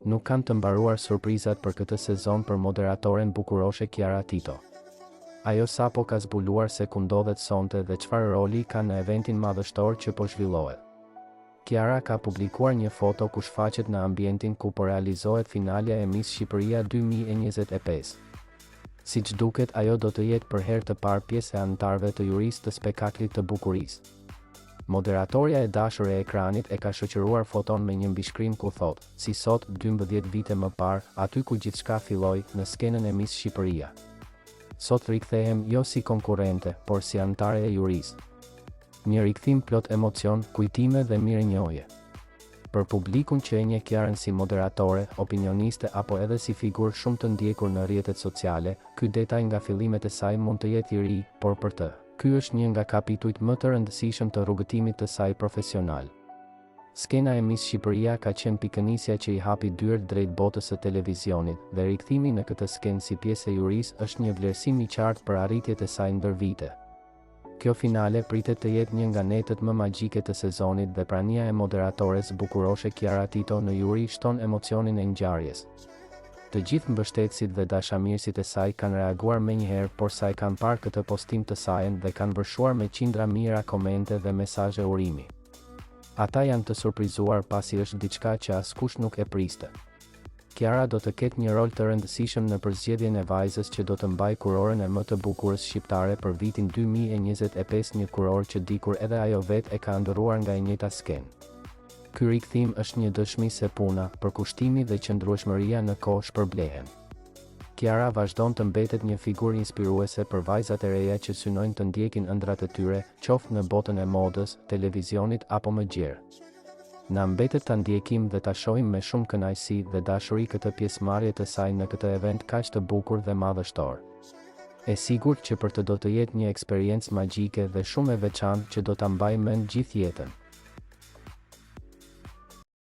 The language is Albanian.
Nuk kanë të mbaruar surprizat për këtë sezon për moderatoren bukuroshe Kiara Tito. Ajo sapo ka zbuluar se ku ndodhet sonte dhe çfarë roli ka në eventin madhështor që po zhvillohet. Kiara ka publikuar një foto ku shfaqet në ambientin ku po realizohet finalja e Miss Shqipëria 2025. Siç duket, ajo do të jetë për herë të parë pjesë e anëtarëve të jurisë të spektaklit të bukurisë. Moderatorja e dashur e ekranit e ka shoqëruar foton me një mbishkrim ku thotë: "Si sot, 12 vite më parë, aty ku gjithçka filloi, në skenën e Miss Shqipëria. Sot rikthehem jo si konkurrente, por si anëtare e jurisë. Një rikthim plot emocion, kujtime dhe mirënjohje." Për publikun që e njeh Kiarën si moderatore, opinioniste apo edhe si figurë shumë të ndjekur në rrjetet sociale, ky detaj nga fillimet e saj mund të jetë i ri, por për të, ky është një nga kapitujt më të rëndësishëm të rrugëtimit të saj profesional. Skena e Miss Shqipëria ka qenë pikënisja që i hapi dyert drejt botës së televizionit, dhe rikthimi në këtë skenë si pjesë e jurisë është një vlerësim i qartë për arritjet e saj ndër vite. Kjo finale pritet të jetë një nga netët më magjike të sezonit dhe prania e moderatores bukuroshe Kiara Tito në juri shton emocionin e ngjarjes. Të gjithë mbështetësit dhe dashamirësit e saj kanë reaguar menjëherë, por sa e kanë parë këtë postim të saj dhe kanë vërshuar me qindra mijëra komente dhe mesazhe urimi. Ata janë të surprizuar pasi është diçka që askush nuk e priste. Kiara do të ketë një rol të rëndësishëm në përzgjedhjen e vajzës që do të mbajë kurorën e më të bukurës shqiptare për vitin 2025, një kurorë që dikur edhe ajo vetë e ka ndëruar nga e njëjta skenë. Ky rikthim është një dëshmi se puna, përkushtimi dhe qëndrueshmëria në kohë shpërblehen. Kiara vazhdon të mbetet një figurë inspiruese për vajzat e reja që synojnë të ndjekin ëndrat e tyre, qoftë në botën e modës, televizionit apo më gjerë. Na mbetet ta ndjekim dhe ta shohim me shumë kënaqësi dhe dashuri këtë pjesëmarrje të saj në këtë event kaq të bukur dhe madhështor. E sigurt që për të do të jetë një eksperiencë magjike dhe shumë e veçantë që do ta mbajmë mend gjithë jetën.